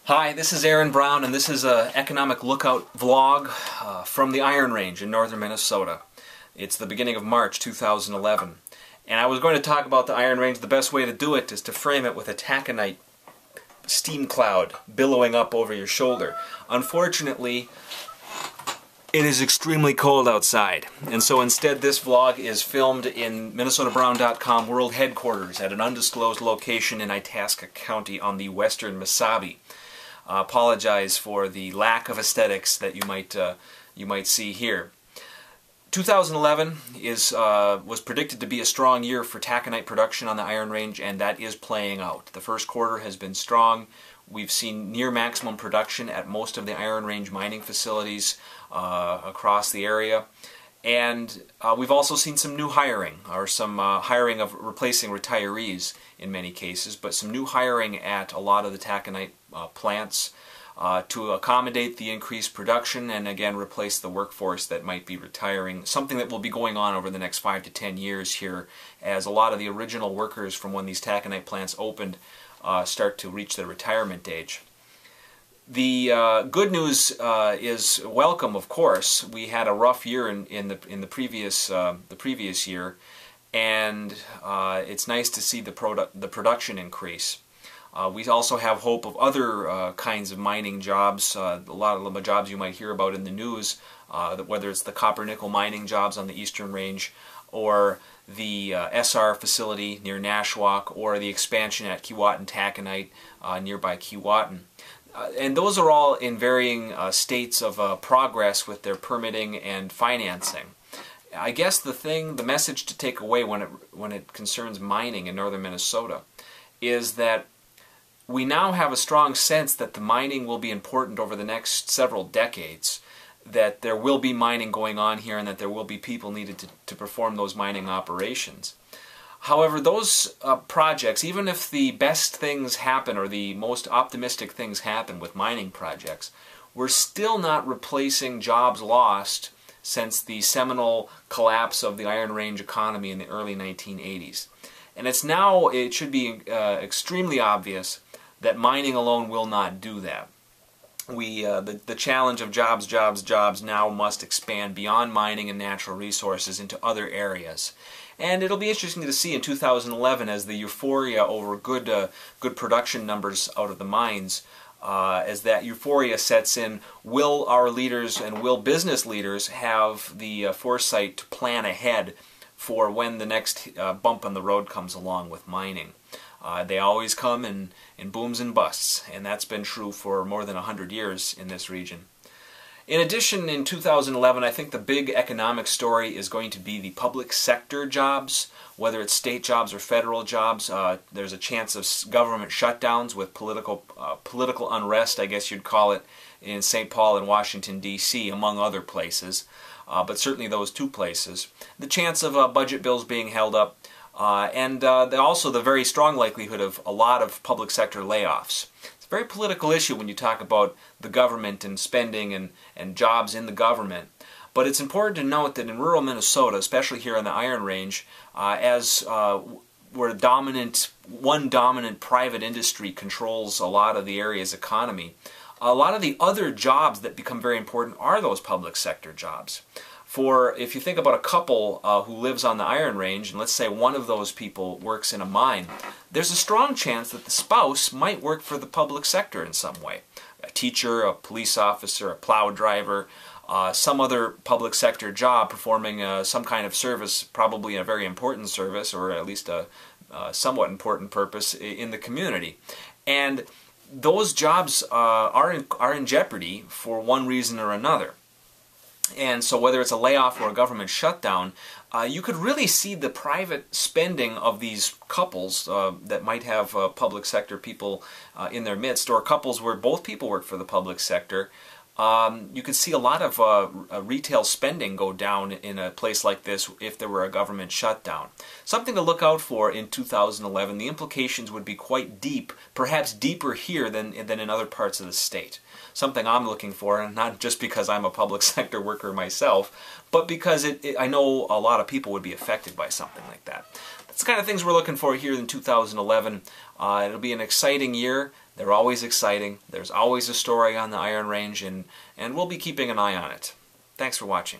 Hi, this is Aaron Brown, and this is an economic lookout vlog from the Iron Range in northern Minnesota. It's the beginning of March 2011, and I was going to talk about the Iron Range. The best way to do it is to frame it with a taconite steam cloud billowing up over your shoulder. Unfortunately, it is extremely cold outside, and so instead this vlog is filmed in MinnesotaBrown.com world headquarters at an undisclosed location in Itasca County on the western Mesabi. Apologize for the lack of aesthetics that you might see here. 2011 was predicted to be a strong year for taconite production on the Iron Range, and that is playing out. The first quarter has been strong. We've seen near maximum production at most of the Iron Range mining facilities across the area. And we've also seen some new hiring, or some hiring of replacing retirees in many cases, but some new hiring at a lot of the taconite plants to accommodate the increased production and again replace the workforce that might be retiring, something that will be going on over the next 5 to 10 years here as a lot of the original workers from when these taconite plants opened start to reach their retirement age. The good news is welcome, of course. We had a rough year in the previous year, and it's nice to see the production increase. We also have hope of other kinds of mining jobs. A lot of the jobs you might hear about in the news, whether it's the copper-nickel mining jobs on the Eastern Range, or the SR facility near Nashwauk, or the expansion at Keewatin Taconite nearby Keewatin. And those are all in varying states of progress with their permitting and financing. I guess the message to take away when it concerns mining in northern Minnesota is that we now have a strong sense that the mining will be important over the next several decades, that there will be mining going on here and that there will be people needed to perform those mining operations. However, those projects, even if the best things happen or the most optimistic things happen with mining projects, we're still not replacing jobs lost since the seminal collapse of the Iron Range economy in the early 1980s. And it should be extremely obvious that mining alone will not do that. The challenge of jobs now must expand beyond mining and natural resources into other areas. And it'll be interesting to see in 2011 as the euphoria over good production numbers out of the mines, as that euphoria sets in, will our leaders and will business leaders have the foresight to plan ahead for when the next bump on the road comes along with mining. They always come in booms and busts, and that's been true for more than 100 years in this region. In addition, in 2011, I think the big economic story is going to be the public sector jobs, whether it's state jobs or federal jobs. There's a chance of government shutdowns with political unrest, I guess you'd call it, in St. Paul and Washington, D.C., among other places, but certainly those two places. The chance of budget bills being held up, and also the very strong likelihood of a lot of public sector layoffs. It's a very political issue when you talk about the government and spending and jobs in the government. But it's important to note that in rural Minnesota, especially here on the Iron Range, where one dominant private industry controls a lot of the area's economy, a lot of the other jobs that become very important are those public sector jobs. If you think about a couple who lives on the Iron Range, and let's say one of those people works in a mine, there's a strong chance that the spouse might work for the public sector in some way. A teacher, a police officer, a plow driver, some other public sector job performing some kind of service, probably a very important service, or at least a somewhat important purpose in the community. And those jobs are in jeopardy for one reason or another. And so whether it's a layoff or a government shutdown, you could really see the private spending of these couples that might have public sector people in their midst, or couples where both people work for the public sector. You could see a lot of retail spending go down in a place like this if there were a government shutdown. Something to look out for in 2011. The implications would be quite deep, perhaps deeper here than in other parts of the state. Something I'm looking for, and not just because I'm a public sector worker myself, but because I know a lot of people would be affected by something like that. That's the kind of things we're looking for here in 2011. It'll be an exciting year. They're always exciting. There's always a story on the Iron Range, and we'll be keeping an eye on it. Thanks for watching.